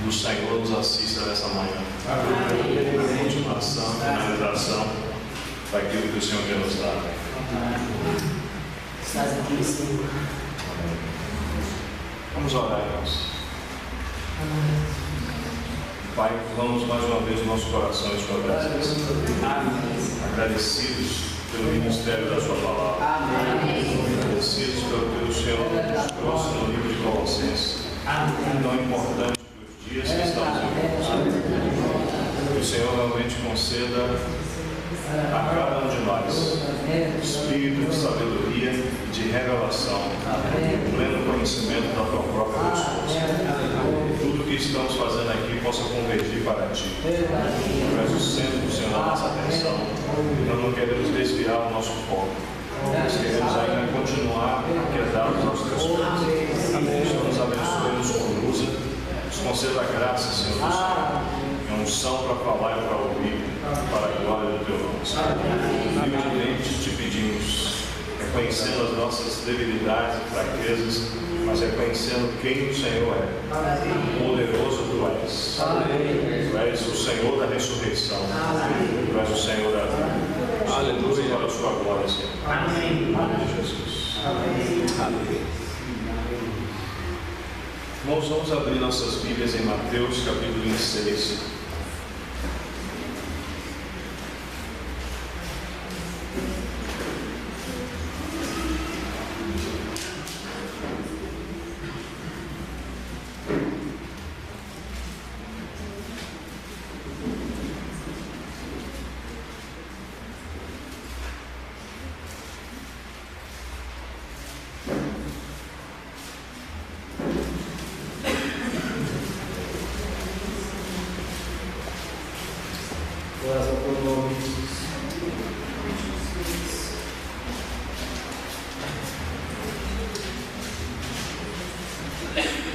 do Senhor nos assista nessa manhã. Continuação, finalização daquilo que o Senhor quer nos dar. Estás aqui, Senhor. Vamos orar, irmãos. Pai, vamos mais uma vez no nosso coração em Sua presença. Agradecidos pelo ministério da Sua palavra. Agradecidos pelo que o Senhor nos trouxe no livro de Colossenses. Tão importante para os dias que estamos vivendo. Que o Senhor realmente conceda a cada um de nós espírito de sabedoria e de revelação, pleno conhecimento da Tua própria resposta. Tudo que estamos fazendo aqui possa convergir para Ti. Tu és o centro do Senhor da nossa atenção. Nós não queremos desviar o nosso foco. Nós queremos ainda continuar aquiedados aos Teus pés. Senhor, nos abençoe, nos conduza, nos conceda a graça, Senhor do Senhor, e a unção para falar e para ouvir, para a glória do Teu nome. Humildemente te pedimos, reconhecendo as nossas debilidades e fraquezas, mas reconhecendo quem o Senhor é. Poderoso Tu és. Tu és o Senhor da ressurreição. Tu és o Senhor da vida. Aleluia. Para a Sua glória, Senhor. Amém. Em nome de Jesus. Amém. Irmãos, vamos abrir nossas Bíblias em Mateus, capítulo 26.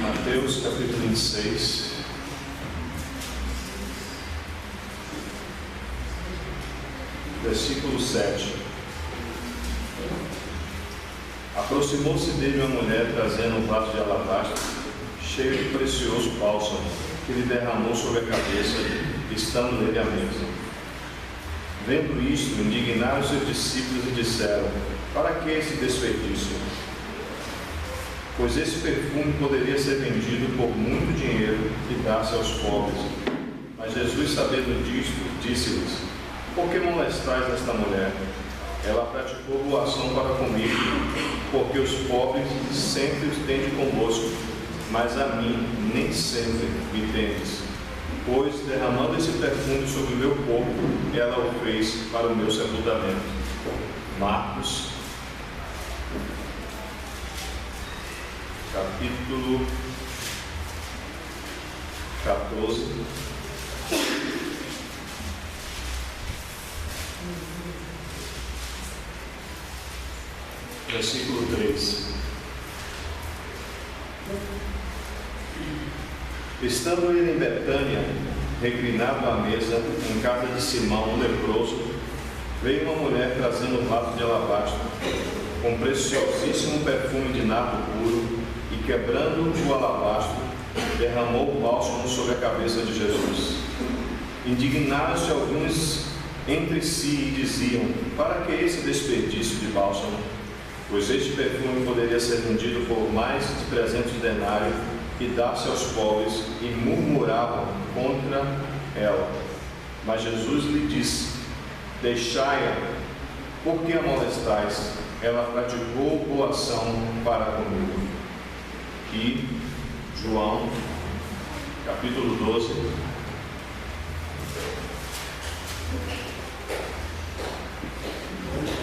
Mateus capítulo 26, versículo 7. Aproximou-se dele uma mulher trazendo um vaso de alabastro cheio de precioso bálsamo, que lhe derramou sobre a cabeça, estando nele à mesa. Vendo isto, indignaram seus discípulos e disseram: para que esse desperdício? Pois esse perfume poderia ser vendido por muito dinheiro e dar-se aos pobres. Mas Jesus, sabendo disto, disse-lhes: por que molestais esta mulher? Ela praticou boa ação para comigo, porque os pobres sempre os tendes convosco, mas a mim nem sempre me tendes. Pois, derramando esse perfume sobre o meu corpo, ela o fez para o meu sepultamento. Marcos capítulo 14, versículo 3. Estando ele em Betânia, reclinado à mesa, em casa de Simão, o leproso, veio uma mulher trazendo um vaso de alabastro, com preciosíssimo perfume de nardo puro, e quebrando o alabastro, derramou o bálsamo sobre a cabeça de Jesus. Indignaram-se alguns entre si e diziam: para que esse desperdício de bálsamo? Pois este perfume poderia ser vendido por mais de 300 denários e dar-se aos pobres, e murmuravam contra ela. Mas Jesus lhe disse: deixai-a, por que a molestais? Ela praticou boa ação para comigo. E João, capítulo 12,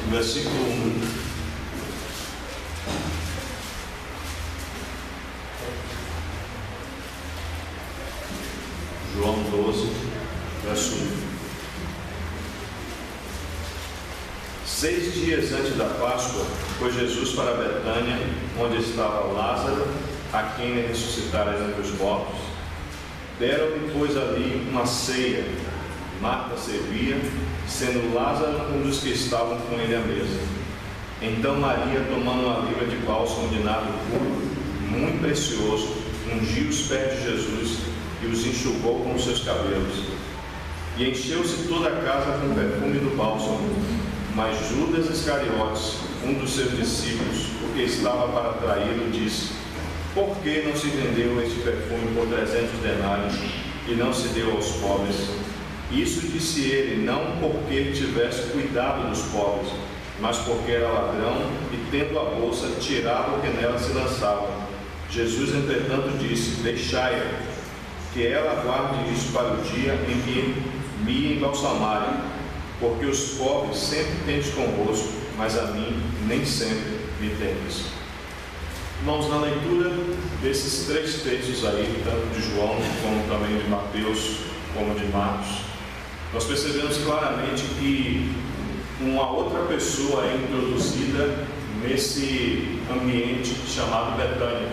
versículo 1. João 12, verso 1. 6 dias antes da Páscoa, foi Jesus para Betânia, onde estava Lázaro, a quem ele ressuscitara entre os mortos. Deram-lhe, pois, ali uma ceia. Marta servia, sendo Lázaro um dos que estavam com ele à mesa. Então Maria, tomando uma libra de bálsamo de nardo puro, muito precioso, ungiu os pés de Jesus e os enxugou com os seus cabelos. E encheu-se toda a casa com o perfume do bálsamo. Mas Judas Iscariotes, um dos seus discípulos, o que estava para traí-lo, disse: por que não se vendeu este perfume por 300 denários e não se deu aos pobres? Isso disse ele, não porque tivesse cuidado dos pobres, mas porque era ladrão e, tendo a bolsa, tirava o que nela se lançava. Jesus, entretanto, disse: deixai-a, que ela guarde isso para o dia em que me embalsamarem, porque os pobres sempre tendes convosco, mas a mim nem sempre me tendes. Irmãos, na leitura desses 3 textos aí, tanto de João como também de Mateus, como de Marcos, nós percebemos claramente que uma outra pessoa é introduzida nesse ambiente chamado Betânia.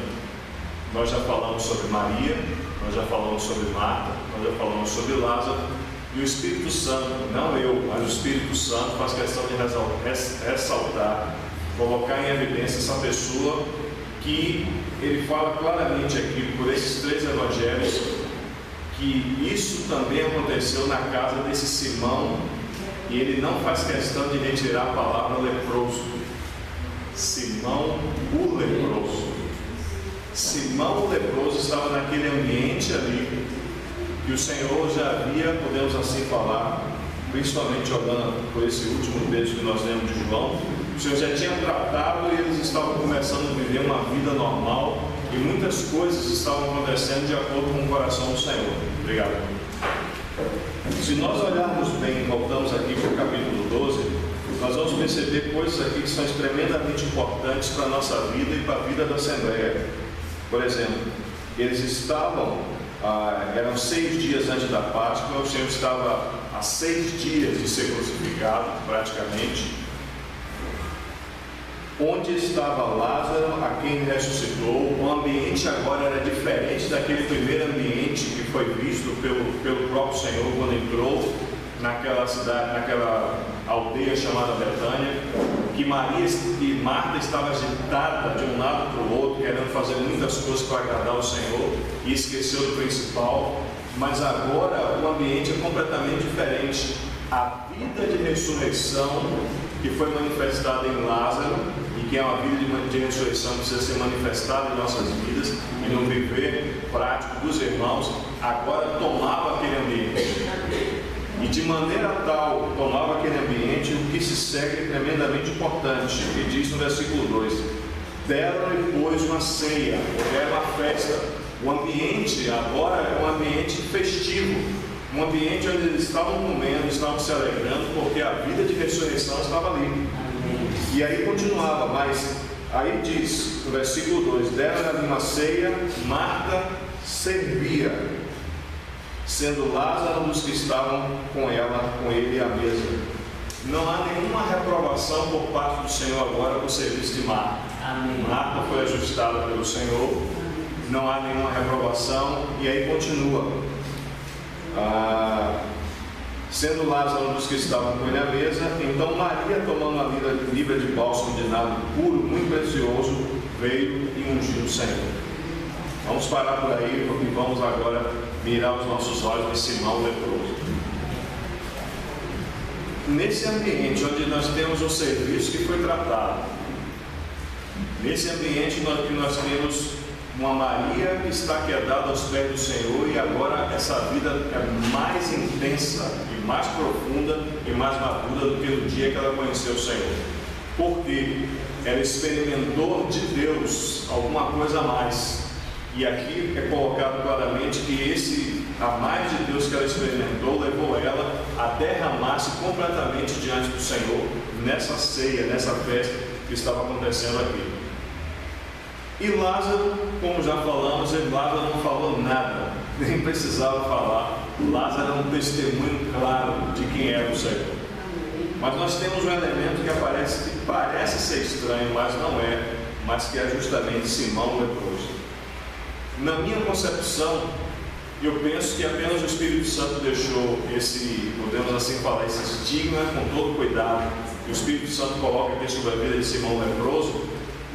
Nós já falamos sobre Maria, nós já falamos sobre Marta, nós já falamos sobre Lázaro, e o Espírito Santo, não eu, mas o Espírito Santo faz questão de ressaltar, colocar em evidência essa pessoa que ele fala claramente aqui por esses 3 evangelhos que isso também aconteceu na casa desse Simão, e ele não faz questão de retirar a palavra leproso. Simão o leproso. Simão o leproso estava naquele ambiente ali que o Senhor já havia, podemos assim falar, principalmente olhando por esse último texto que nós lemos de João, o Senhor já tinha tratado e eles estavam começando a viver uma vida normal e muitas coisas estavam acontecendo de acordo com o coração do Senhor. Obrigado. Se nós olharmos bem, voltamos aqui para o capítulo 12, nós vamos perceber coisas aqui que são tremendamente importantes para a nossa vida e para a vida da Assembleia. Por exemplo, eles estavam, eram 6 dias antes da Páscoa, o Senhor estava a 6 dias de ser crucificado, praticamente. Onde estava Lázaro, a quem ressuscitou, o ambiente agora era diferente daquele primeiro ambiente que foi visto pelo próprio Senhor quando entrou naquela cidade, naquela aldeia chamada Betânia, que Maria e Marta estavam agitadas de um lado para o outro, querendo fazer muitas coisas para agradar o Senhor, e esqueceu do principal. Mas agora o ambiente é completamente diferente. A vida de ressurreição que foi manifestada em Lázaro, e que é uma vida de ressurreição que precisa ser manifestada em nossas vidas e no viver prático dos irmãos, agora tomava aquele ambiente. E de maneira tal tomava aquele ambiente, o que se segue é tremendamente importante, que diz no versículo 2: deram-lhe, pois, uma ceia, era uma festa. O ambiente agora é um ambiente festivo, um ambiente onde eles estavam comendo, estavam se alegrando, porque a vida de ressurreição estava ali. E aí continuava, mas aí diz no versículo 2: deram-lhe uma ceia, Marta servia, sendo Lázaro um dos que estavam com ele à mesa. Não há nenhuma reprovação por parte do Senhor agora do serviço de Marta. Amém. Marta foi ajustada pelo Senhor, não há nenhuma reprovação, e aí continua. Sendo Lázaro um dos que estavam com ele à mesa, então Maria, tomando uma libra de bálsamo de nardo puro, muito precioso, veio e ungiu o Senhor. Vamos parar por aí, porque vamos agora mirar os nossos olhos de Simão leproso. Nesse ambiente onde nós temos um serviço que foi tratado, nesse ambiente que nós temos uma Maria que está quedada aos pés do Senhor, e agora essa vida é mais intensa e mais profunda e mais madura do que no dia que ela conheceu o Senhor, porque ela experimentou de Deus alguma coisa a mais. E aqui é colocado claramente que esse a mais de Deus que ela experimentou levou ela a derramar-se completamente diante do Senhor nessa ceia, nessa festa que estava acontecendo aqui. E Lázaro, como já falamos, Lázaro não falou nada, nem precisava falar. Lázaro é um testemunho claro de quem era o Senhor. Mas nós temos um elemento que parece ser estranho, mas não é, mas que é justamente Simão leproso. Na minha concepção, eu penso que apenas o Espírito Santo deixou esse, podemos assim falar, esse estigma com todo cuidado, que o Espírito Santo coloca aqui sobre a vida de Simão leproso,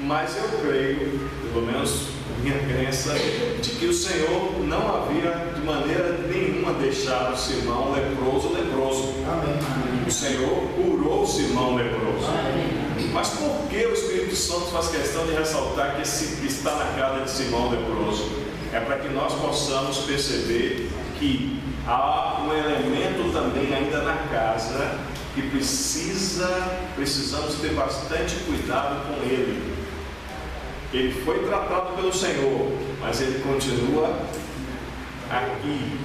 Mas eu creio, pelo menos minha crença, de que o Senhor não havia de maneira nenhuma deixado Simão leproso. Amém. O Senhor curou Simão leproso. Amém. Mas por que o Espírito Santo faz questão de ressaltar que está na casa de Simão leproso? É para que nós possamos perceber que há um elemento também ainda na casa que precisamos ter bastante cuidado com ele. Ele foi tratado pelo Senhor, mas ele continua aqui,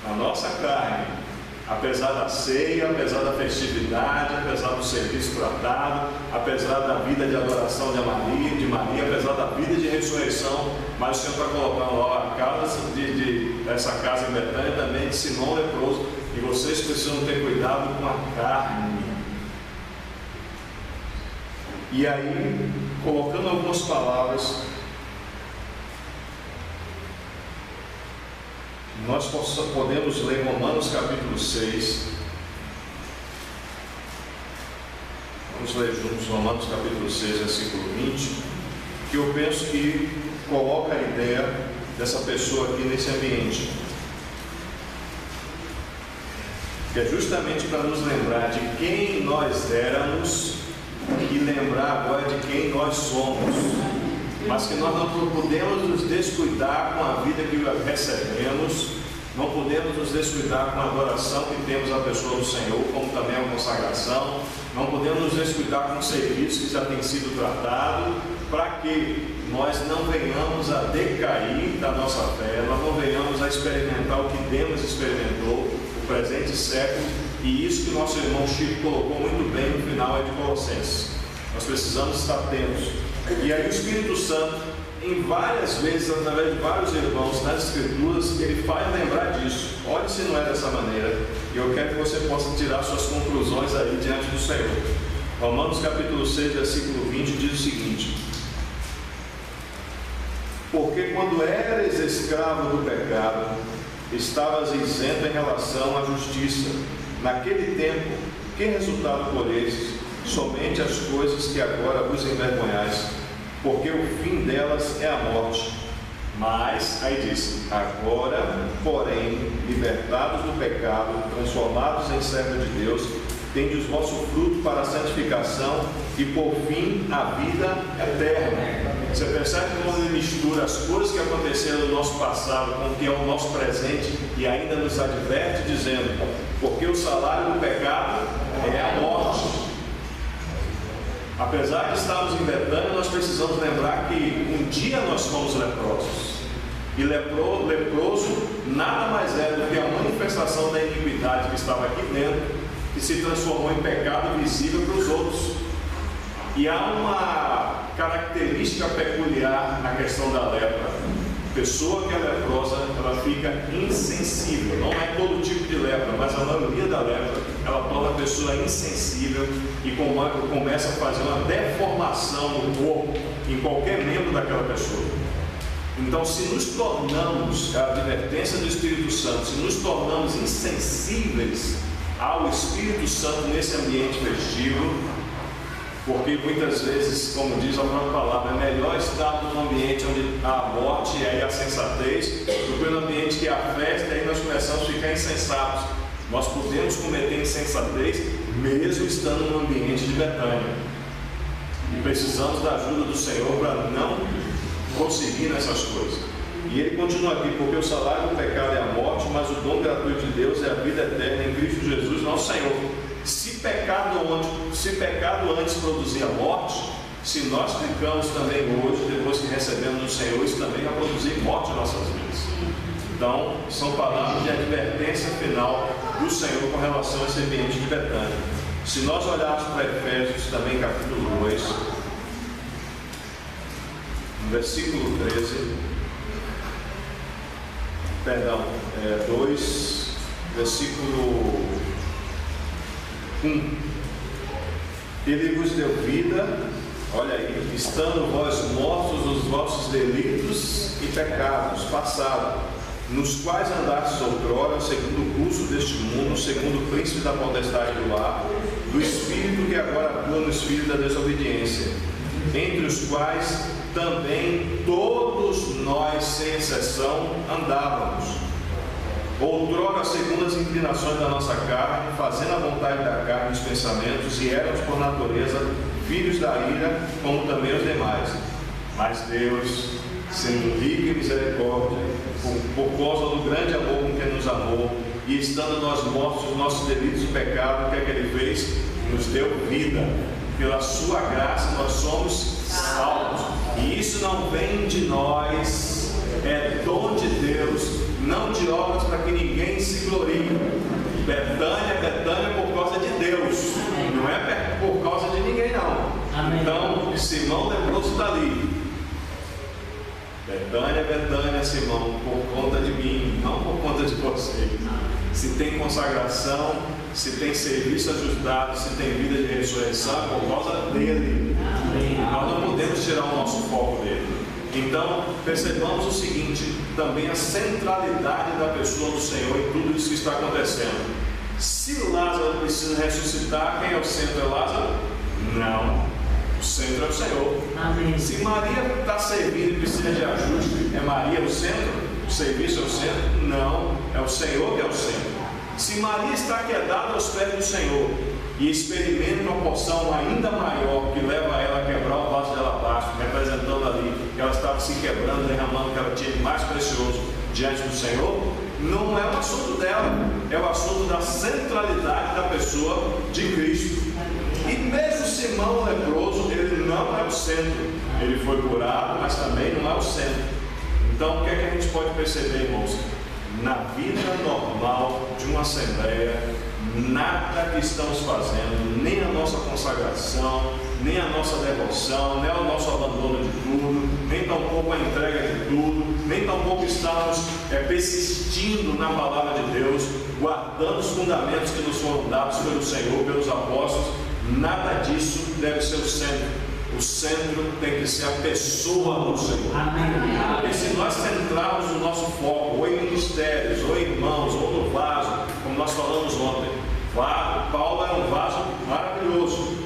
na nossa carne, apesar da ceia, apesar da festividade, apesar do serviço tratado, apesar da vida de adoração de Maria, apesar da vida de ressurreição. Mas o Senhor está colocando lá a casa dessa casa em Betânia também de Simão leproso, e vocês precisam ter cuidado com a carne. E aí, colocando algumas palavras, nós podemos ler Romanos capítulo 6. Vamos ler juntos Romanos capítulo 6, versículo 20, que eu penso que coloca a ideia dessa pessoa aqui nesse ambiente, que é justamente para nos lembrar de quem nós éramos e lembrar agora de quem nós somos, mas que nós não podemos nos descuidar com a vida que recebemos, não podemos nos descuidar com a adoração que temos à pessoa do Senhor, como também a consagração, não podemos nos descuidar com o serviço que já tem sido tratado, para que nós não venhamos a decair da nossa fé, nós não venhamos a experimentar o que Deus experimentou no presente século. E isso que o nosso irmão Chico colocou muito bem no final de Colossenses. Nós precisamos estar atentos. E aí o Espírito Santo, em várias vezes, através de vários irmãos nas Escrituras, ele faz lembrar disso. Olhe se não é dessa maneira. E eu quero que você possa tirar suas conclusões aí diante do Senhor. Romanos capítulo 6, versículo 20 diz o seguinte: porque quando eras escravo do pecado, estavas isento em relação à justiça. Naquele tempo, que resultado colhestes? Somente as coisas que agora vos envergonhais, porque o fim delas é a morte. Mas, aí diz, agora, porém, libertados do pecado, transformados em servos de Deus, tendes o vosso fruto para a santificação e, por fim, a vida eterna. Você percebe como ele mistura as coisas que aconteceram no nosso passado com o que é o nosso presente e ainda nos adverte dizendo, porque o salário do pecado é a morte. Apesar de estarmos em Betânia, nós precisamos lembrar que um dia nós fomos leprosos. E leproso nada mais é do que a manifestação da iniquidade que estava aqui dentro, que se transformou em pecado visível para os outros. E há uma característica peculiar na questão da lepra. A pessoa que é leprosa, ela fica insensível. Não é todo tipo de lepra, mas a maioria da lepra, ela torna a pessoa insensível e começa a fazer uma deformação no corpo, em qualquer membro daquela pessoa. Então, se nos tornamos, a advertência do Espírito Santo, se nos tornamos insensíveis ao Espírito Santo nesse ambiente festivo, porque muitas vezes, como diz a própria palavra, é melhor estar num ambiente onde há a morte e aí a sensatez, do que no ambiente que há festa e aí nós começamos a ficar insensatos. Nós podemos cometer insensatez mesmo estando no ambiente de Betânia. E precisamos da ajuda do Senhor para não conseguir nessas coisas. E ele continua aqui, porque o salário do pecado é a morte, mas o dom gratuito de Deus é a vida eterna em Cristo Jesus, nosso Senhor. Se pecado antes produzia morte, se nós pecamos também hoje, depois que recebemos do Senhor, isso também vai produzir morte em nossas vidas. Então, são palavras de advertência final do Senhor com relação a esse ambiente de Betânia. Se nós olharmos para Efésios também, capítulo 2, no versículo 13, 2, versículo 1. Ele vos deu vida, olha aí, estando vós mortos nos vossos delitos e pecados passados, nos quais andastes outrora, segundo o curso deste mundo, segundo o príncipe da potestade do ar, do espírito que agora atua no espírito da desobediência, entre os quais também todos nós, sem exceção, andávamos. Outrora, segundo as inclinações da nossa carne, fazendo a vontade da carne e os pensamentos, e éramos por natureza filhos da ira, como também os demais. Mas Deus, sendo rico em misericórdia, por causa do grande amor com que nos amou, e estando nós mortos nos nossos delitos e pecados, o que é que Ele fez? Nos deu vida. Pela sua graça nós somos salvos. E isso não vem de nós, é dom de Deus, não de obras para que ninguém se glorie. Betânia é por causa de Deus, não é por causa de ninguém não. Então, Simão leproso está ali. Betânia, Simão, por conta de mim, não por conta de vocês. Se tem consagração, se tem serviço ajustado, se tem vida de ressurreição, é por causa dele. Nós não podemos tirar o nosso foco dele. Então, percebamos o seguinte, também a centralidade da pessoa do Senhor em tudo isso que está acontecendo. Se Lázaro precisa ressuscitar, quem é o centro? É Lázaro? Não. O centro é o Senhor. Amém. Se Maria está servindo e precisa de ajuste, é Maria o centro? O serviço é o centro? Não. É o Senhor que é o centro. Se Maria está quedada aos pés do Senhor e experimenta uma porção ainda maior que leva ela a quebrar o vaso de alabastro, representando ali que ela estava se quebrando, derramando o que ela tinha de mais precioso diante do Senhor, não é o assunto dela, é o assunto da centralidade da pessoa de Cristo. E mesmo Simão leproso, ele não é o centro. Ele foi curado, mas também não é o centro. Então, o que é que a gente pode perceber, irmãos? Na vida normal de uma assembleia, nada que estamos fazendo, nem a nossa consagração, nem a nossa devoção, nem o nosso abandono de tudo, nem tampouco a entrega de tudo, nem tampouco estamos persistindo na palavra de Deus, guardando os fundamentos que nos foram dados pelo Senhor, pelos apóstolos. Nada disso deve ser o centro. O centro tem que ser a pessoa do Senhor. Amém. E se nós centrarmos o nosso foco, ou em ministérios, ou em irmãos, ou no vaso, como nós falamos ontem, Paulo era um vaso maravilhoso,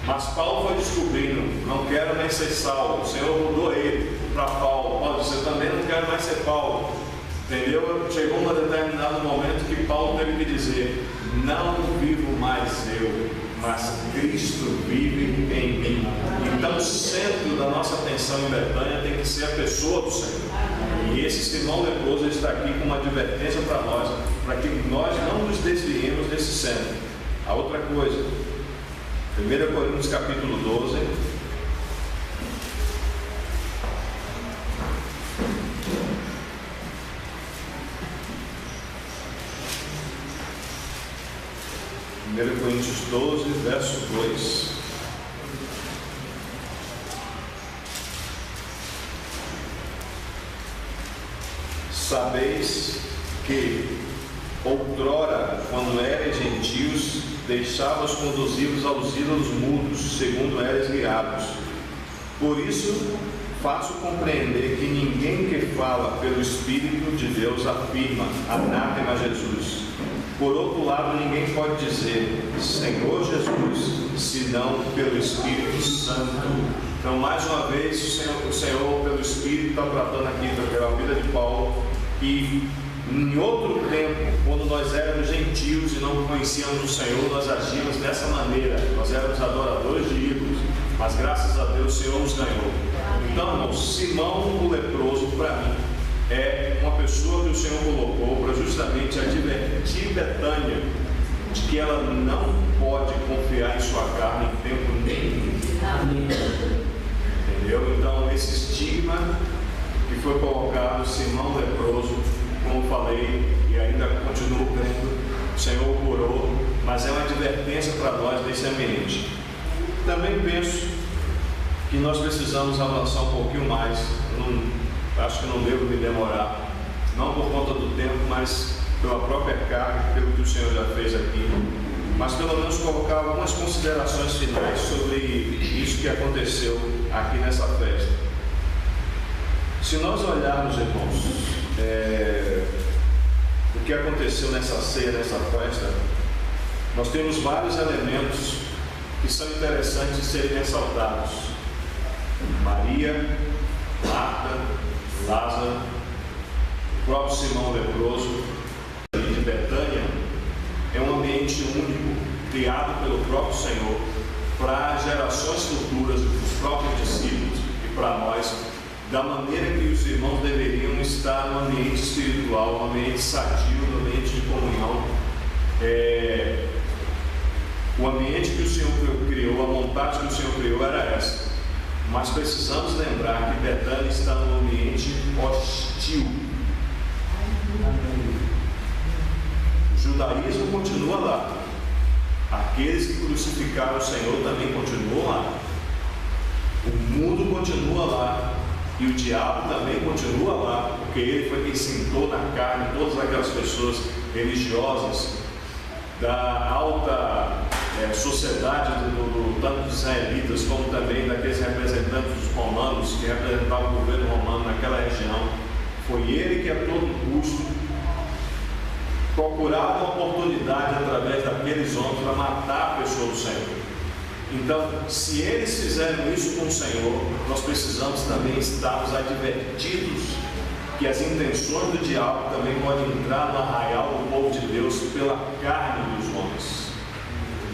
mas Paulo foi descobrindo, não quero nem ser Saulo. O Senhor mudou ele para Paulo. Paulo disse, eu também não quero mais ser Paulo. Entendeu? Chegou um determinado momento que Paulo teve que dizer, não vivo mais eu, mas Cristo vive em mim. Então o centro da nossa atenção em Betânia tem que ser a pessoa do Senhor. E esse Simão leproso está aqui com uma advertência para nós, para que nós não nos desviemos desse centro. A outra coisa, 1 Coríntios capítulo 12. Coríntios 12, verso 2. Sabeis que outrora, quando erais gentios, deixavas conduzir-vos aos ídolos mudos, segundo erais guiados. Por isso, faço compreender que ninguém que fala pelo Espírito de Deus afirma anátema a Jesus. Por outro lado, ninguém pode dizer Senhor Jesus, senão pelo Espírito Santo. Então, mais uma vez, o Senhor pelo Espírito está tratando aqui pela vida de Paulo, e em outro tempo, quando nós éramos gentios e não conhecíamos o Senhor, nós agíamos dessa maneira. Nós éramos adoradores de ídolos, mas graças a Deus o Senhor nos ganhou. Então, irmãos, Simão o leproso, para mim, é uma pessoa que o Senhor colocou para justamente advertir Betânia de que ela não pode confiar em sua carne em tempo nenhum. Entendeu? Então, esse estigma que foi colocado, Simão leproso, como falei, e ainda continuo crendo, o Senhor curou, mas é uma advertência para nós desse ambiente. Também penso que nós precisamos avançar um pouquinho mais. Acho que não devo me demorar, não por conta do tempo, mas pela própria carga, pelo que o Senhor já fez aqui, mas pelo menos colocar algumas considerações finais sobre isso que aconteceu aqui nessa festa. Se nós olharmos, irmãos, o que aconteceu nessa ceia, nessa festa, nós temos vários elementos que são interessantes de serem ressaltados. Maria, Marta, Lázaro, o próprio Simão leproso. De Betânia é um ambiente único, criado pelo próprio Senhor para gerações futuras, os próprios discípulos e para nós, da maneira que os irmãos deveriam estar no ambiente espiritual, no ambiente sadio, no ambiente de comunhão. O ambiente que o Senhor criou, a vontade que o Senhor criou era essa. Mas precisamos lembrar que Betânia está num ambiente hostil. O judaísmo continua lá. Aqueles que crucificaram o Senhor também continuam lá. O mundo continua lá. E o diabo também continua lá, porque ele foi quem sentou na carne todas aquelas pessoas religiosas da alta sociedade, tanto dos israelitas como também daqueles representantes dos romanos que representavam o governo romano naquela região. Foi ele que a todo custo procurava uma oportunidade através daqueles homens para matar a pessoa do Senhor. Então, se eles fizeram isso com o Senhor, nós precisamos também estarmos advertidos que as intenções do diabo também podem entrar no arraial do povo de Deus pela carne dos homens.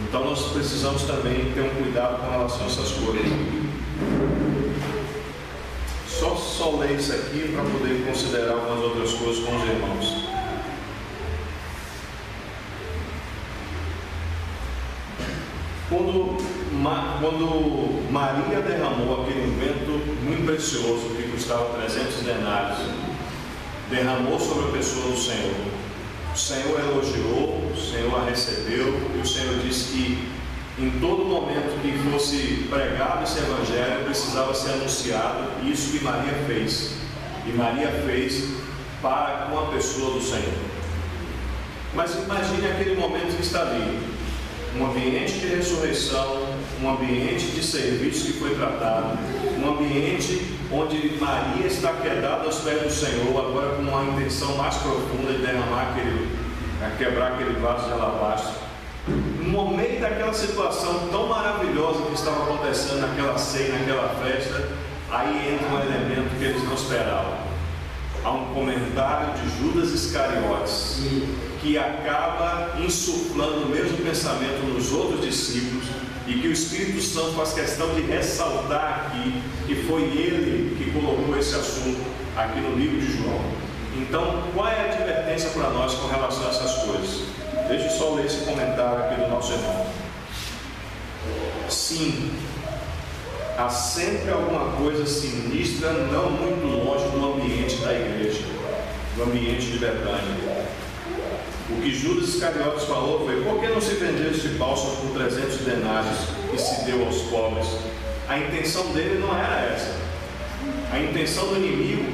Então nós precisamos também ter um cuidado com relação a essas coisas. Só ler isso aqui para poder considerar algumas outras coisas com os irmãos. Quando Maria derramou aquele unguento muito precioso que custava 300 denários, derramou sobre a pessoa do Senhor. O Senhor elogiou, o Senhor a recebeu, e o Senhor disse que em todo momento que fosse pregado esse evangelho, precisava ser anunciado isso que Maria fez. E Maria fez para com a pessoa do Senhor. Mas imagine aquele momento que está ali. Um ambiente de ressurreição, um ambiente de serviço que foi tratado, um ambiente onde Maria está quedada aos pés do Senhor, agora com uma intenção mais profunda de quebrar aquele vaso de alabastro. No meio daquela situação tão maravilhosa que estava acontecendo naquela ceia, naquela festa, aí entra um elemento que eles não esperavam. Há um comentário de Judas Iscariotes que acaba insuflando o mesmo pensamento nos outros discípulos, e que o Espírito Santo faz questão de ressaltar aqui que foi ele que colocou esse assunto aqui no livro de João. Então, qual é a advertência para nós com relação a essas coisas? Deixa eu só ler esse comentário aqui do nosso irmão. Sim, há sempre alguma coisa sinistra não muito longe do ambiente da igreja, do ambiente de Betânia. O que Judas Iscariotes falou foi: por que não se vendeu este bálsamo por 300 denários e se deu aos pobres? A intenção dele não era essa. A intenção do inimigo,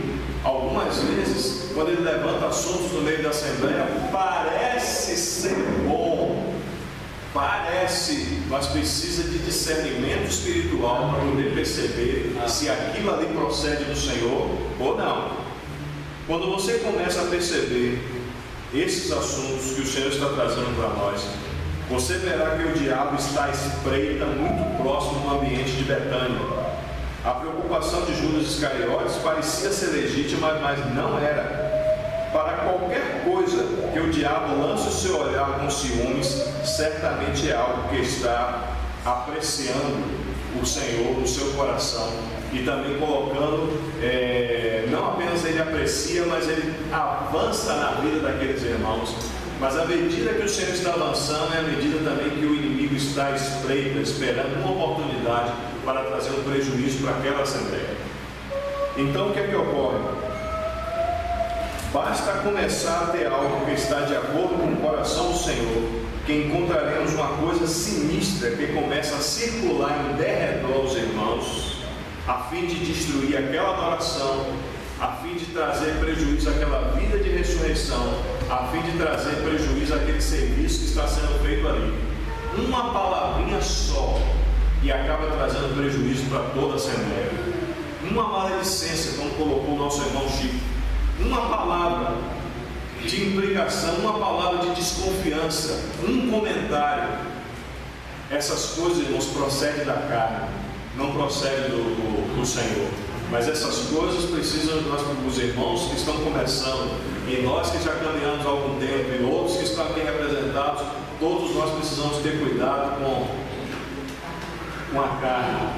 algumas vezes, quando ele levanta assuntos no meio da assembleia, parece ser bom, mas precisa de discernimento espiritual para poder perceber se aquilo ali procede do Senhor ou não. Quando você começa a perceber esses assuntos que o Senhor está trazendo para nós, você verá que o diabo está à espreita, muito próximo do ambiente de Betânia. A preocupação de Judas Iscariotes parecia ser legítima, mas não era. Para qualquer coisa que o diabo lance o seu olhar com ciúmes, certamente é algo que está apreciando o Senhor no seu coração, e também colocando, não apenas ele aprecia, mas ele avança na vida daqueles irmãos. Mas à medida que o Senhor está avançando, é à medida também que o inimigo está à espreita, esperando uma oportunidade para trazer um prejuízo para aquela assembleia. Então o que é que ocorre? Basta começar a ter algo que está de acordo com o coração do Senhor, que encontraremos uma coisa sinistra que começa a circular em derredor dos irmãos, a fim de destruir aquela adoração, a fim de trazer prejuízo àquela vida de ressurreição, a fim de trazer prejuízo àquele serviço que está sendo feito ali. Uma palavrinha só e acaba trazendo prejuízo para toda a assembleia. Uma maledicência, como colocou o nosso irmão Chico, uma palavra de implicação, uma palavra de desconfiança, um comentário. Essas coisas, irmãos, procedem da carne. não procede do Senhor. Mas essas coisas precisam de nós, os irmãos que estão começando, e nós que já caminhamos há algum tempo, e outros que estão bem representados, todos nós precisamos ter cuidado com a carne.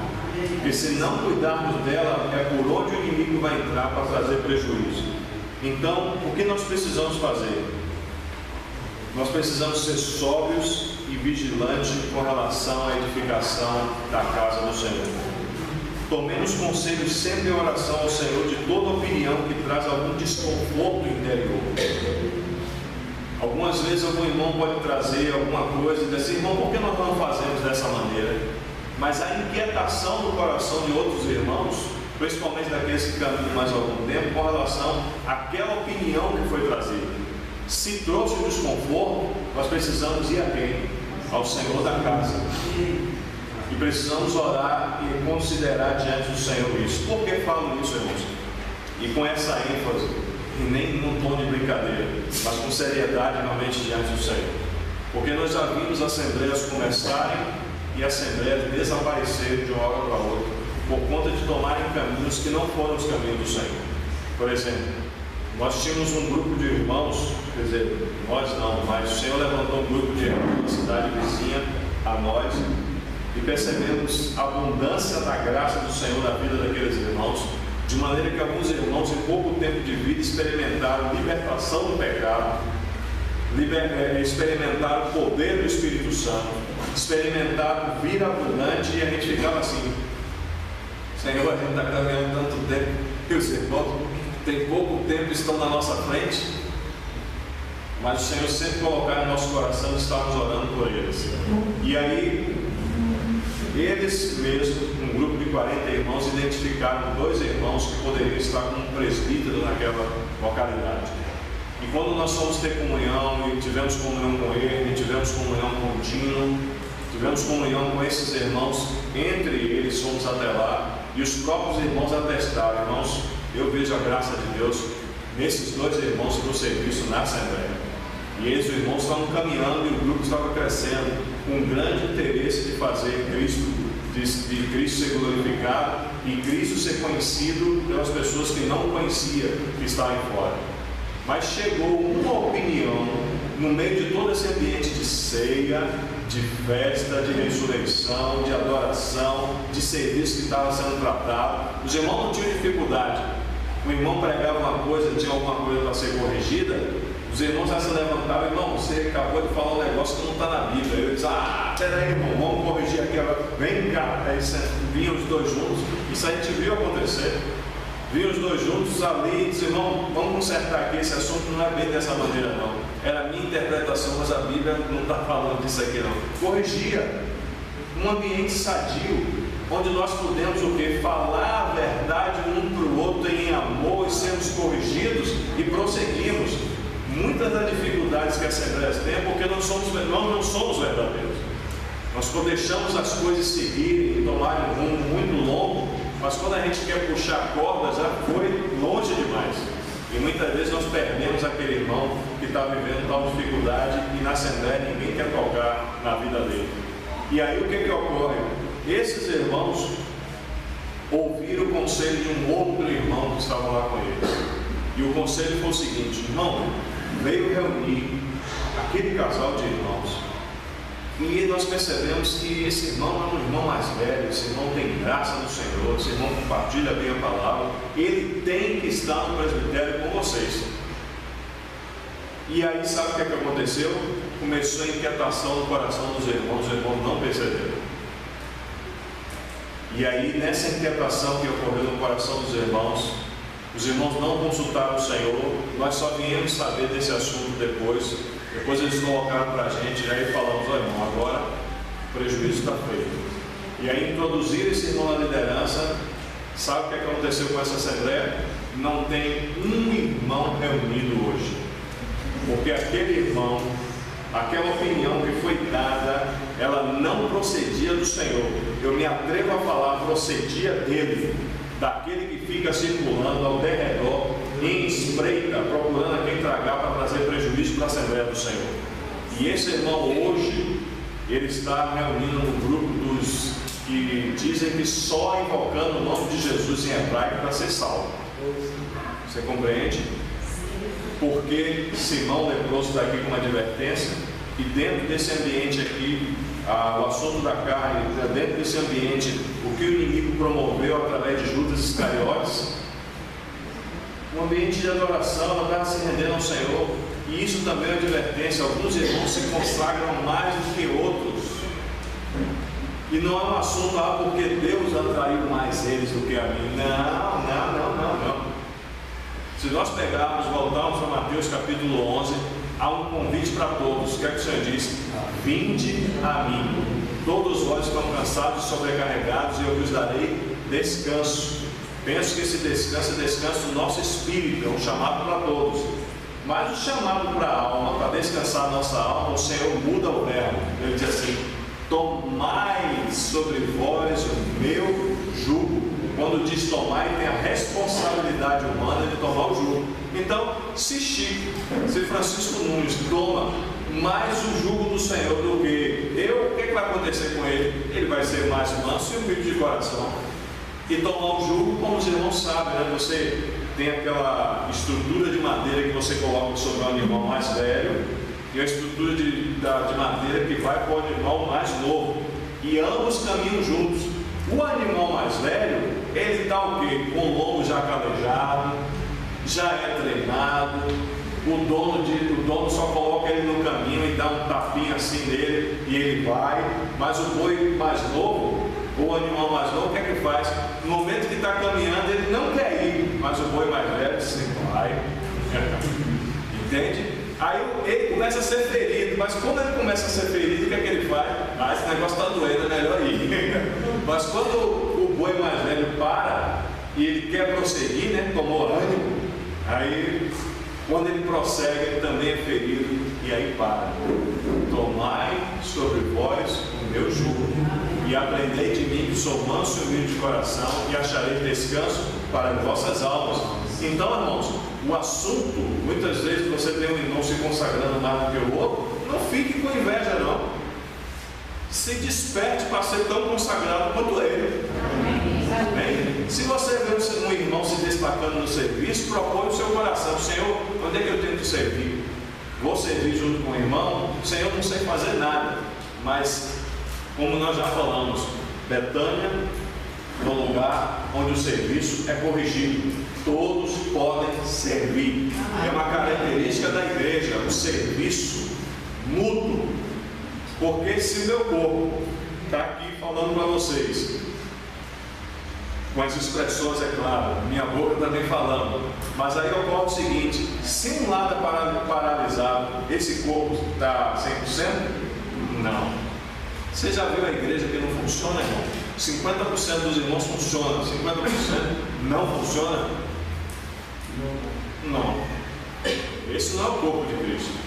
Porque se não cuidarmos dela, é por onde o inimigo vai entrar para trazer prejuízo. Então, o que nós precisamos fazer? Nós precisamos ser sóbrios e vigilantes com relação à edificação da casa do Senhor. Tomemos conselho sempre em oração ao Senhor de toda opinião que traz algum desconforto interior. Algumas vezes algum irmão pode trazer alguma coisa e dizer assim: irmão, por que nós não fazemos dessa maneira? Mas a inquietação do coração de outros irmãos, principalmente daqueles que caminham mais algum tempo, com relação àquela opinião que foi trazida, se trouxe um desconforto, nós precisamos ir a quem? Ao Senhor da casa. E precisamos orar e considerar diante do Senhor isso. Por que falo isso, irmãos? E com essa ênfase, e nem num tom de brincadeira, mas com seriedade realmente diante do Senhor. Porque nós já vimos assembleias começarem e assembleias desaparecerem de uma hora para outra, por conta de tomarem caminhos que não foram os caminhos do Senhor. Por exemplo, nós tínhamos um grupo de irmãos, quer dizer, nós não, mas o Senhor levantou um grupo de irmãos na cidade vizinha a nós, e percebemos a abundância da graça do Senhor na vida daqueles irmãos, de maneira que alguns irmãos em pouco tempo de vida experimentaram libertação do pecado, experimentaram o poder do Espírito Santo, experimentaram vida abundante, e a gente ficava assim: Senhor, a gente está caminhando tanto tempo, e os irmãos tem pouco tempo, estão na nossa frente, mas o Senhor sempre colocar no nosso coração e estávamos orando por eles. E aí, eles mesmos, um grupo de 40 irmãos, identificaram 2 irmãos que poderiam estar como presbítero naquela localidade. E quando nós fomos ter comunhão, e tivemos comunhão com ele, e tivemos comunhão contínua, tivemos comunhão com esses irmãos, entre eles fomos até lá, e os próprios irmãos atestaram: irmãos, eu vejo a graça de Deus nesses 2 irmãos para o serviço na Assembleia. E eles, os irmãos, estavam caminhando e o grupo estava crescendo, com um grande interesse de fazer Cristo, de Cristo ser glorificado e Cristo ser conhecido pelas pessoas que não conheciam, que estavam fora. Mas chegou uma opinião no meio de todo esse ambiente de ceia, de festa, de ressurreição, de adoração, de serviço que estava sendo tratado. Os irmãos não tinham dificuldade. O irmão pregava uma coisa, tinha alguma coisa para ser corrigida, os irmãos já se levantavam: irmão, você acabou de falar um negócio que não está na Bíblia. Eu disse: peraí, irmão, vamos corrigir aqui agora. Vem cá. Aí vinham os 2 juntos. Isso a gente viu acontecer. Vinham os 2 juntos ali e disse: irmão, vamos consertar aqui, esse assunto não é bem dessa maneira não. Era a minha interpretação, mas a Bíblia não está falando disso aqui não. Corrigia. Um ambiente sadio, onde nós podemos o quê? Falar a verdade um para o outro em amor e sermos corrigidos e prosseguirmos. Muitas das dificuldades que as assembleias têm é porque nós não somos verdadeiros. Nós deixamos as coisas seguirem e tomarem um rumo muito longo, mas quando a gente quer puxar a corda, já foi longe demais. E muitas vezes nós perdemos aquele irmão que está vivendo tal dificuldade, e na Assembleia ninguém quer tocar na vida dele. E aí o que ocorre? Esses irmãos ouviram o conselho de um outro irmão que estava lá com eles. E o conselho foi o seguinte: irmão, veio reunir aquele casal de irmãos, e nós percebemos que esse irmão é um irmão mais velho, esse irmão tem graça no Senhor, esse irmão compartilha bem a palavra, ele tem que estar no presbitério com vocês. E aí sabe o que aconteceu? Começou a inquietação no coração dos irmãos, os irmãos não perceberam. E aí, nessa inquietação que ocorreu no coração dos irmãos, os irmãos não consultaram o Senhor. Nós só viemos saber desse assunto depois eles colocaram para a gente, e aí falamos: olha, irmão, agora o prejuízo está feito. E aí introduziram esse irmão na liderança. Sabe o que aconteceu com essa assembleia? Não tem um irmão reunido hoje, porque aquele irmão, aquela opinião que foi dada, ela não procedia do Senhor. Eu me atrevo a falar, procedia dele, daquele que fica circulando ao derredor, em espreita, procurando a quem tragar para trazer prejuízo para a Assembleia do Senhor. E esse irmão hoje, ele está reunindo no grupo dos que dizem que só invocando o nome de Jesus em hebraico para ser salvo. Você compreende? Porque Simão leproso está aqui com uma advertência, e dentro desse ambiente aqui, o assunto da carne, dentro desse ambiente, o que o inimigo promoveu através de Judas Iscariotes, um ambiente de adoração, ela estava se rendendo ao Senhor, e isso também é uma advertência. Alguns irmãos se consagram mais do que outros, e não é um assunto porque Deus atraiu mais eles do que a mim. Não. Se nós pegarmos, voltarmos a Mateus capítulo 11, há um convite para todos. O que é que o Senhor diz? Vinde a mim, todos vós estão cansados e sobrecarregados, e eu vos darei descanso. Penso que esse descanso é descanso do nosso espírito, é um chamado para todos. Mas o chamado para a alma, para descansar a nossa alma, o Senhor muda o verbo. Ele diz assim: tomai sobre vós o meu jugo. Quando diz tomar, ele tem a responsabilidade humana de tomar o jugo. Então, se Chico, se Francisco Nunes toma mais o jugo do Senhor do que eu, o que vai acontecer com ele? Ele vai ser mais manso e humilde de coração. E tomar o jugo, como os irmãos sabem, né? Você tem aquela estrutura de madeira que você coloca sobre o animal mais velho, e a estrutura de madeira que vai para o animal mais novo, e ambos caminham juntos. O animal mais velho, ele está o quê? Com o lombo já calejado, já é treinado, o dono só coloca ele no caminho e dá um tapinha assim nele e ele vai. Mas o boi mais novo, o animal mais novo, o que é que faz? No momento que está caminhando, ele não quer ir, mas o boi mais velho se vai. Entende? Aí ele começa a ser ferido, mas quando ele começa a ser ferido, o que é que ele faz? Esse negócio está doendo, é melhor ir. Mas quando o boi mais velho para e ele quer prosseguir, né? Tomou ânimo, aí quando ele prossegue, ele também é ferido e aí para. Tomai sobre vós o meu jugo e aprendei de mim, que sou manso e humilde de coração, e acharei descanso para vossas almas. Então, irmãos, o assunto, muitas vezes você tem um irmão se consagrando mais do que o outro, não fique com inveja não. Se desperte para ser tão consagrado quanto ele. Amém? Se você vê um irmão se destacando no serviço, propõe o seu coração: Senhor, onde é que eu tenho que servir? Vou servir junto com o irmão? Senhor, não sei fazer nada, mas como nós já falamos, Betânia é um lugar onde o serviço é corrigido. Todos podem servir. É uma característica da igreja, o serviço mútuo. Porque se meu corpo está aqui falando para vocês, com as expressões, é claro, minha boca também falando, mas aí ocorre o seguinte: se um lado é paralisado, esse corpo está 100%? Não. Você já viu a igreja que não funciona, irmão? 50% dos irmãos funcionam, 50% não funciona? Não. Esse não é o corpo de Cristo.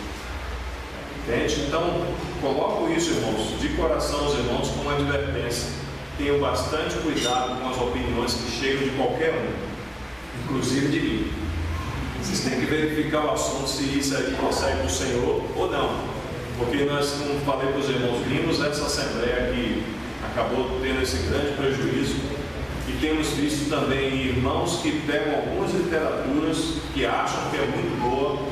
Entende? Então, coloco isso, irmãos, de coração aos irmãos como advertência. Tenham bastante cuidado com as opiniões que chegam de qualquer um, inclusive de mim. Vocês têm que verificar o assunto, se isso aí procede do Senhor ou não. Porque nós, como falei para os irmãos, vimos essa assembleia que acabou tendo esse grande prejuízo, e temos visto também irmãos que pegam algumas literaturas que acham que é muito boa.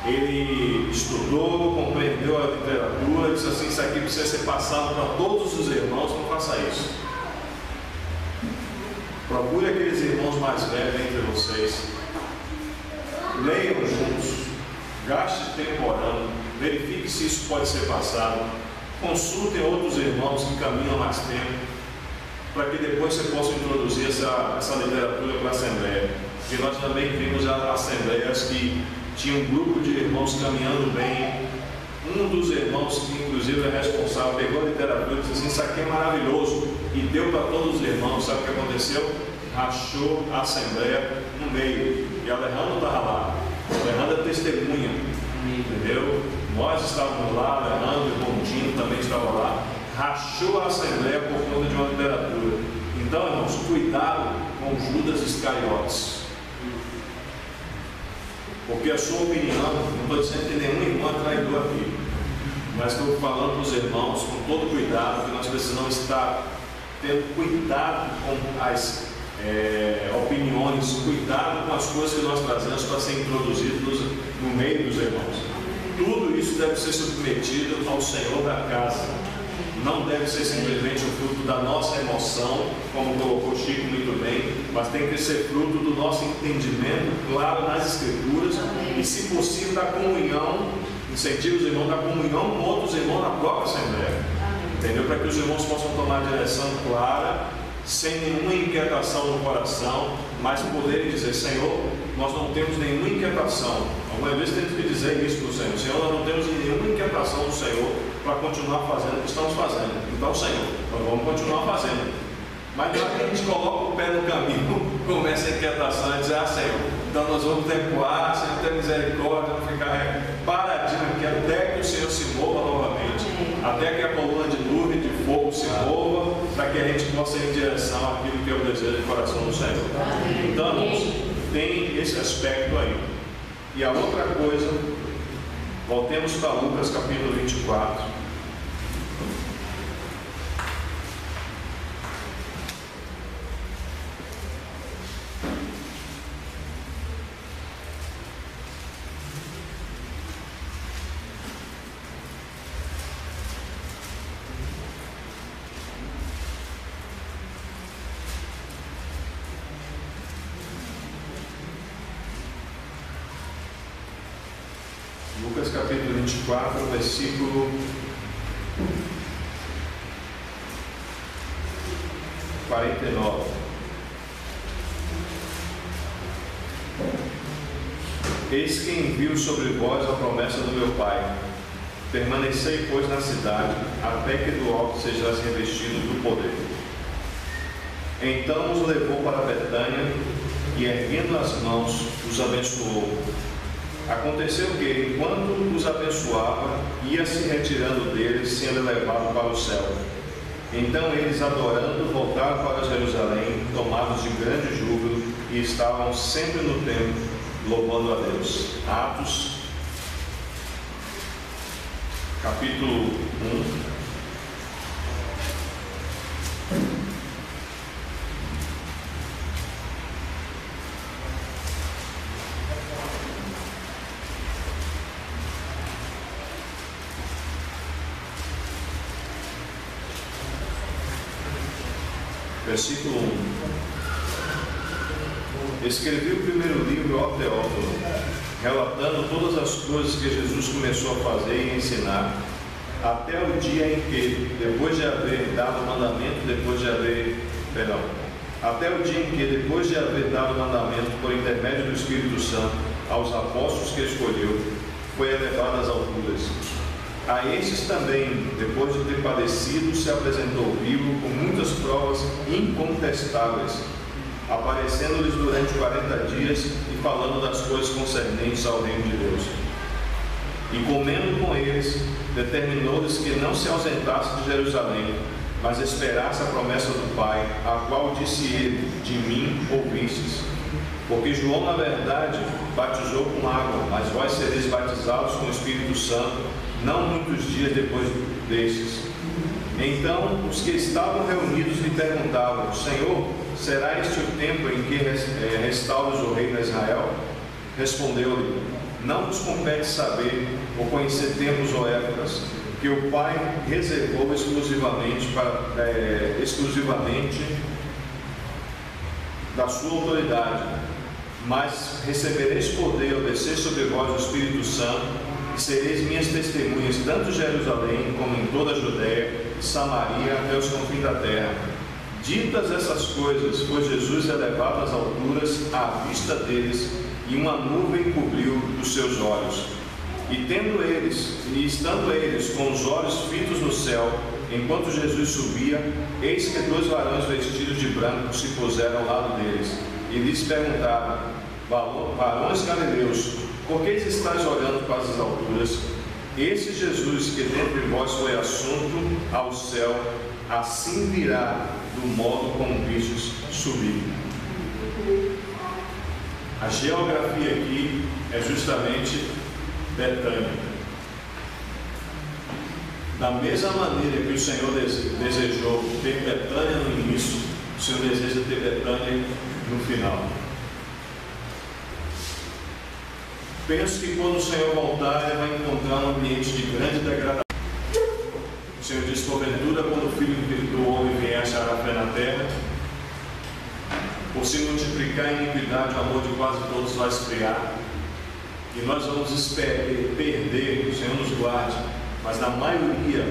Ele estudou, compreendeu a literatura, disse assim: isso aqui precisa ser passado para todos os irmãos, não faça isso. Procure aqueles irmãos mais velhos entre vocês, leiam juntos, gaste tempo orando, verifique se isso pode ser passado, consultem outros irmãos que caminham mais tempo, para que depois você possa introduzir essa literatura para a Assembleia. E nós também vimos assembleias que tinham um grupo de irmãos caminhando bem. Um dos irmãos, que inclusive é responsável, pegou a literatura e disse assim: isso aqui é maravilhoso, e deu para todos os irmãos. Sabe o que aconteceu? Rachou a assembleia no meio, e a Alejandra estava lá. A Alejandra é testemunha, entendeu? Nós estávamos lá, a Alejandra e o Bondinho também estava lá. Rachou a assembleia por conta de uma literatura. Então, irmãos, cuidado com Judas Iscariotes. Porque a sua opinião, não estou dizendo que nenhum irmão é traidor aqui, mas estou falando para os irmãos com todo cuidado, que nós precisamos estar tendo cuidado com as opiniões, cuidado com as coisas que nós trazemos para ser introduzidos no meio dos irmãos. Tudo isso deve ser submetido ao Senhor da casa. Não deve ser simplesmente o fruto da nossa emoção, como colocou Chico muito bem, mas tem que ser fruto do nosso entendimento claro nas Escrituras e, se possível, da comunhão, incentiva os irmãos da comunhão com outros irmãos na própria Assembleia. Entendeu? Para que os irmãos possam tomar a direção clara, sem nenhuma inquietação no coração, mas poderem dizer: Senhor, nós não temos nenhuma inquietação. Algumas vezes temos que dizer isso para o Senhor: Senhor, nós não temos nenhuma inquietação do Senhor para continuar fazendo o que estamos fazendo. Então, Senhor, nós vamos continuar fazendo. Mas na hora que a gente coloca o pé no caminho, começa a inquietação e dizer: ah, Senhor, então nós vamos recuar, Senhor, ter misericórdia, não ficar paradinho aqui até que o Senhor se mova novamente, até que a coluna de nuvem, de fogo se mova, para que a gente possa ir em direção àquilo que é o desejo do coração do Senhor. Então, irmãos, tem esse aspecto aí. E a outra coisa, voltemos para Lucas capítulo 24. Lucas capítulo 24, versículo 49. Eis que envio sobre vós a promessa do meu Pai. Permanecei, pois, na cidade, até que do alto sejais revestidos do poder. Então os levou para Betânia e, erguendo as mãos, os abençoou. Aconteceu que, enquanto os abençoava, ia se retirando deles, sendo levado para o céu. Então eles, adorando, voltaram para Jerusalém, tomados de grande júbilo, e estavam sempre no templo, louvando a Deus. Atos, capítulo 1. Versículo 1. Escrevi o primeiro livro ao Teófilo, relatando todas as coisas que Jesus começou a fazer e ensinar, até o dia em que, depois de haver dado mandamento por intermédio do Espírito Santo aos apóstolos que escolheu, foi elevado às alturas. A estes também, depois de ter padecido, se apresentou vivo com muitas provas incontestáveis, aparecendo-lhes durante 40 dias e falando das coisas concernentes ao reino de Deus. E comendo com eles, determinou-lhes que não se ausentasse de Jerusalém, mas esperasse a promessa do Pai, a qual disse ele: de mim ouvistes. Porque João, na verdade, batizou com água, mas vós sereis batizados com o Espírito Santo, não muitos dias depois destes. Então os que estavam reunidos lhe perguntavam: Senhor, será este o tempo em que restauras o reino de Israel? Respondeu-lhe: não vos compete saber ou conhecer tempos ou épocas que o Pai reservou exclusivamente da sua autoridade, mas recebereis poder ao descer sobre vós o Espírito Santo, e sereis minhas testemunhas tanto em Jerusalém como em toda a Judéia e Samaria até os confins da terra. Ditas essas coisas, foi Jesus elevado às alturas à vista deles, e uma nuvem cobriu dos seus olhos. E estando eles com os olhos fitos no céu, enquanto Jesus subia, eis que 2 varões vestidos de branco se puseram ao lado deles, e lhes perguntaram: varões galileus, por que estáis olhando para as alturas? Esse Jesus que dentre vós foi assunto ao céu, assim virá do modo como vistes subir. A geografia aqui é justamente Betânia. Da mesma maneira que o Senhor desejou ter Betânia no início, o Senhor deseja ter Betânia no final. Penso que quando o Senhor voltar, Ele vai encontrar um ambiente de grande degradação. O Senhor diz: porventura, quando o Filho do Homem vier, achará fé na terra? Por se multiplicar a iniquidade, o amor de quase todos vai esfriar. E nós vamos perder, o Senhor nos guarde, mas na maioria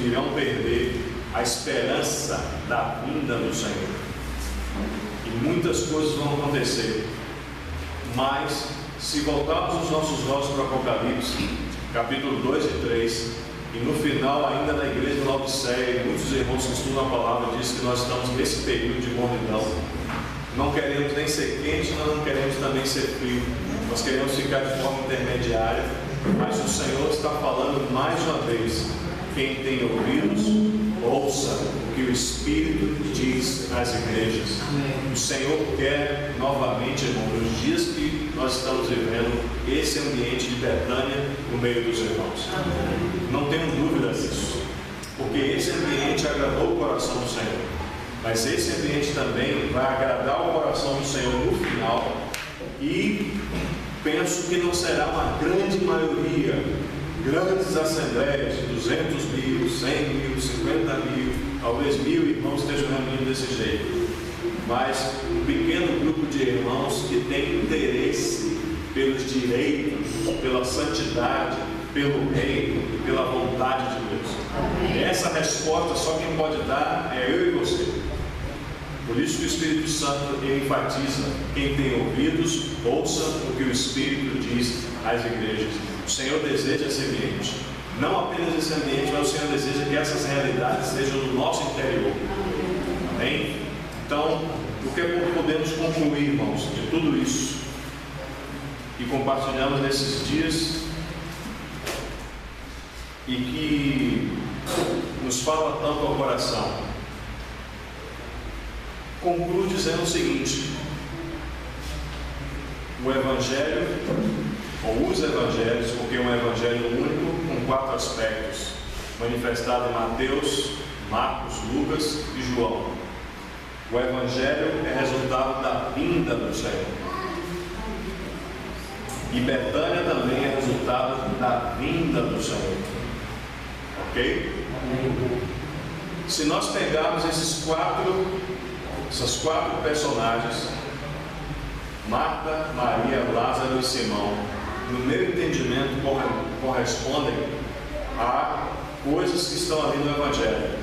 irão perder a esperança da vinda do Senhor. E muitas coisas vão acontecer. Mas, se voltarmos os nossos olhos para o Apocalipse, capítulo 2 e 3, e no final, ainda na igreja de Laodiceia, muitos irmãos que estudam a palavra dizem que nós estamos nesse período de mornidão. Não queremos nem ser quente, nós não queremos também ser frio. Nós queremos ficar de forma intermediária, mas o Senhor está falando mais uma vez: quem tem ouvidos, ouça o que o Espírito diz às igrejas. O Senhor quer novamente, irmão, nos dias que nós estamos vivendo, esse ambiente de Betânia no meio dos irmãos. Não tenho dúvidas disso, porque esse ambiente agradou o coração do Senhor, mas esse ambiente também vai agradar o coração do Senhor no final. E penso que não será uma grande maioria, grandes assembleias, 200 mil, 100 mil, 50 mil, talvez 1000 irmãos estejam reunindo desse jeito, mas um pequeno grupo de irmãos que tem interesse pelos direitos, pela santidade, pelo reino e pela vontade de Deus. Essa resposta só quem pode dar é eu e você. Por isso que o Espírito Santo enfatiza: quem tem ouvidos, ouça o que o Espírito diz às igrejas. O Senhor deseja esse ambiente. Não apenas esse ambiente, mas o Senhor deseja que essas realidades estejam no nosso interior. Amém? Então, o que podemos concluir, irmãos, de tudo isso? E compartilhamos nesses dias, e que nos fala tanto ao coração. Concluo dizendo o seguinte: o Evangelho, ou os Evangelhos, porque é um Evangelho único, com 4 aspectos, manifestado em Mateus, Marcos, Lucas e João. O Evangelho é resultado da vinda do Senhor. E Betânia também é resultado da vinda do Senhor. Ok? Se nós pegarmos essas quatro personagens, Marta, Maria, Lázaro e Simão, no meu entendimento correspondem a coisas que estão ali no Evangelho.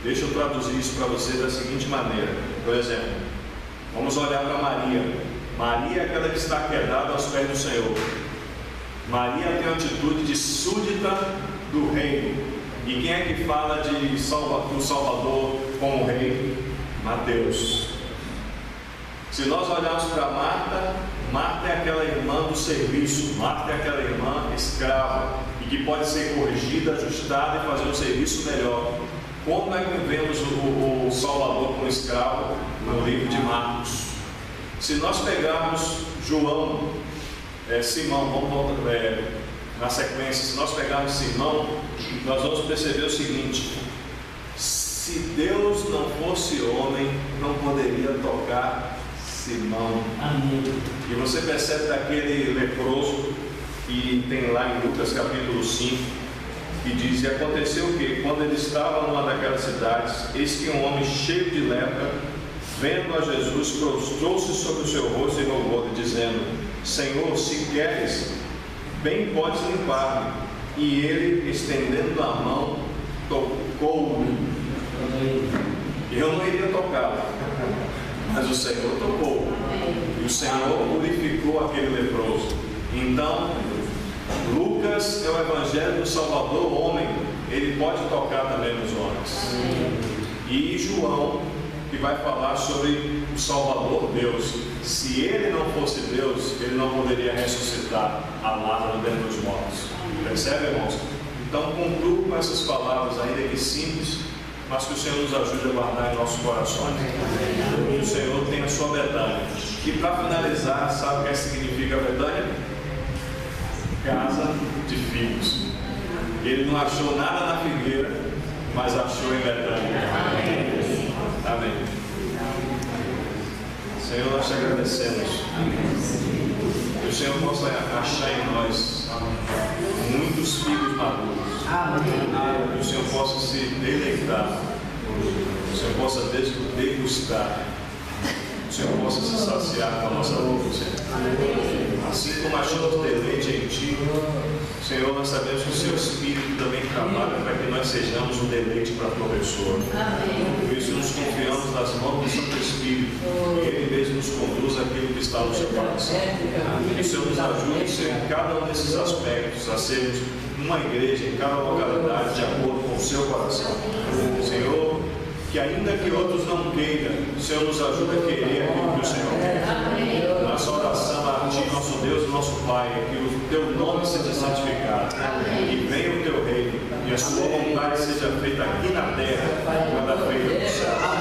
Deixa eu traduzir isso para você da seguinte maneira. Por exemplo, vamos olhar para Maria. Maria é aquela que está quedada aos pés do Senhor. Maria tem a atitude de súdita do reino. E quem é que fala do Salvador como rei? Mateus. Se nós olharmos para Marta, Marta é aquela irmã do serviço. Marta é aquela irmã escrava e que pode ser corrigida, ajustada e fazer um serviço melhor. Como é que vemos o Salvador como escravo no livro de Marcos? Se nós pegarmos Simão, vamos voltar na sequência. Se nós pegarmos Simão, nós vamos perceber o seguinte: se Deus não fosse homem, não poderia tocar Simão. Amém. E você percebe daquele leproso que tem lá em Lucas capítulo 5, que diz: e aconteceu o que? Quando ele estava numa daquelas cidades, eis que um homem cheio de lepra, vendo a Jesus, prostrou-se sobre o seu rosto e rogou-lhe, dizendo: Senhor, se queres, bem podes limpar-me. E ele, estendendo a mão, tocou-me. Eu não iria tocá-lo, mas o Senhor tocou. E o Senhor purificou aquele leproso. Então, Lucas é o Evangelho do Salvador homem. Ele pode tocar também nos homens. E João, que vai falar sobre o Salvador Deus. Se ele não fosse Deus, ele não poderia ressuscitar a Lázaro dentre os mortos. Percebe, irmãos? Então concluo com essas palavras, ainda que simples, mas que o Senhor nos ajude a guardar em nossos corações. E o Senhor tem a sua Betânia. E para finalizar, sabe o que significa Betânia? Casa de filhos. Ele não achou nada na figueira, mas achou em Betânia. Amém. Senhor, nós te agradecemos. Que o Senhor possa achar em nós muitos filhos maduros. Que o Senhor possa se deleitar. Que o Senhor possa degustar. Que o Senhor possa se saciar com a nossa vida, Senhor. Assim como achamos deleite em Ti, Senhor, nós sabemos que o Seu Espírito também trabalha para que nós sejamos um deleite para a Tua pessoa. Por isso nos confiamos nas mãos do Santo Espírito, e Ele mesmo nos conduz àquilo que está no Seu coração. Que o Senhor nos ajude, Senhor, em cada um desses aspectos, a sermos uma igreja em cada localidade de acordo com o Seu coração. Senhor, que ainda que outros não queiram, o Senhor nos ajuda a querer aquilo que o Senhor quer. Nossa oração a Ti, nosso Deus e nosso Pai, que o Teu nome seja santificado, que venha o Teu reino, e a Sua vontade seja feita aqui na terra, como ela é feita no céu.